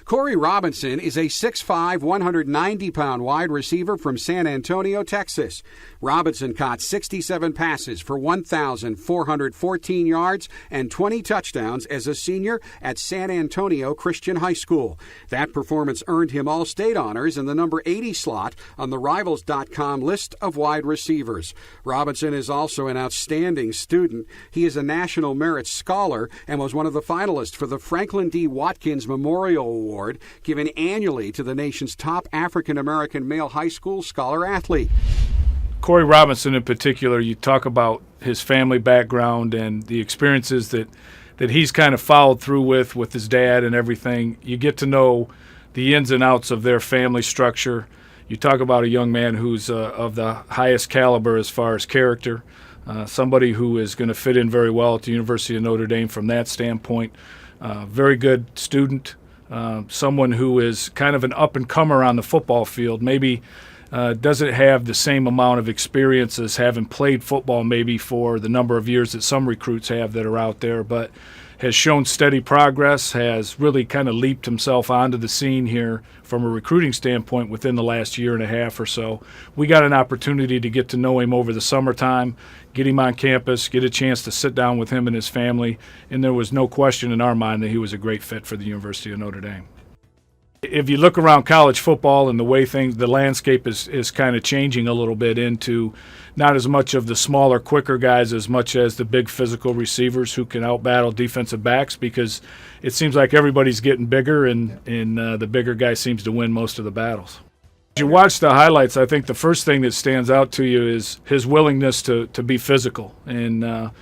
Corey Robinson is a 6'5", 190-pound wide receiver from San Antonio, Texas. Robinson caught 67 passes for 1,414 yards and 20 touchdowns as a senior at San Antonio Christian High School. That performance earned him All-State honors in the number 80 slot on the Rivals.com list of wide receivers. Robinson is also an outstanding student. He is a National Merit Scholar and was one of the finalists for the Franklin D. Watkins Memorial Award, given annually to the nation's top African-American male high school scholar-athlete. Corey Robinson in particular, you talk about his family background and the experiences that he's kind of followed through with his dad and everything. You get to know the ins and outs of their family structure. You talk about a young man who's of the highest caliber as far as character, somebody who is going to fit in very well at the University of Notre Dame from that standpoint. Very good student. Someone who is kind of an up-and-comer on the football field, maybe doesn't have the same amount of experience as having played football maybe for the number of years that some recruits have that are out there, but has shown steady progress, has really kind of leaped himself onto the scene here from a recruiting standpoint within the last year and a half or so. We got an opportunity to get to know him over the summertime, get him on campus, get a chance to sit down with him and his family, and there was no question in our mind that he was a great fit for the University of Notre Dame. If you look around college football and the way the landscape is kind of changing a little bit into not as much of the smaller, quicker guys as much as the big physical receivers who can out-battle defensive backs, because it seems like everybody's getting bigger and the bigger guy seems to win most of the battles. As you watch the highlights, I think the first thing that stands out to you is his willingness to be physical. And,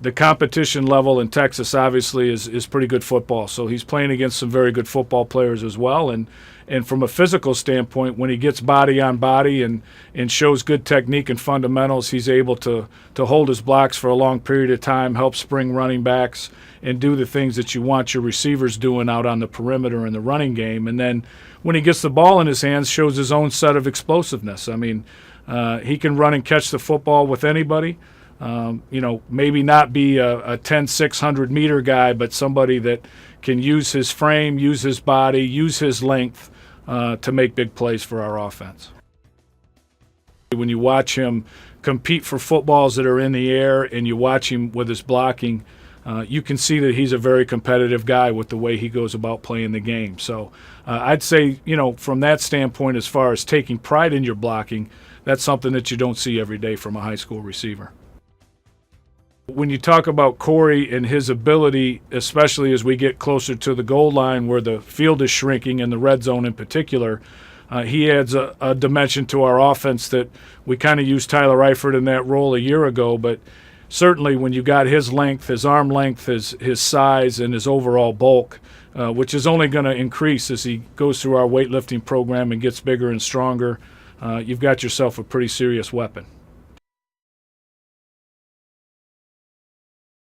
the competition level in Texas obviously is pretty good football. So he's playing against some very good football players as well. And from a physical standpoint, when he gets body on body and shows good technique and fundamentals, he's able to hold his blocks for a long period of time, help spring running backs, and do the things that you want your receivers doing out on the perimeter in the running game. And then when he gets the ball in his hands, shows his own set of explosiveness. I mean, he can run and catch the football with anybody. Maybe not be a 10-600 meter guy, but somebody that can use his frame, use his body, use his length to make big plays for our offense. When you watch him compete for footballs that are in the air and you watch him with his blocking, you can see that he's a very competitive guy with the way he goes about playing the game. So I'd say, from that standpoint, as far as taking pride in your blocking, that's something that you don't see every day from a high school receiver. When you talk about Corey and his ability, especially as we get closer to the goal line where the field is shrinking and the red zone in particular, he adds a dimension to our offense that we kind of used Tyler Eifert in that role a year ago. But certainly when you got his length, his arm length, his size, and his overall bulk, which is only going to increase as he goes through our weightlifting program and gets bigger and stronger, you've got yourself a pretty serious weapon.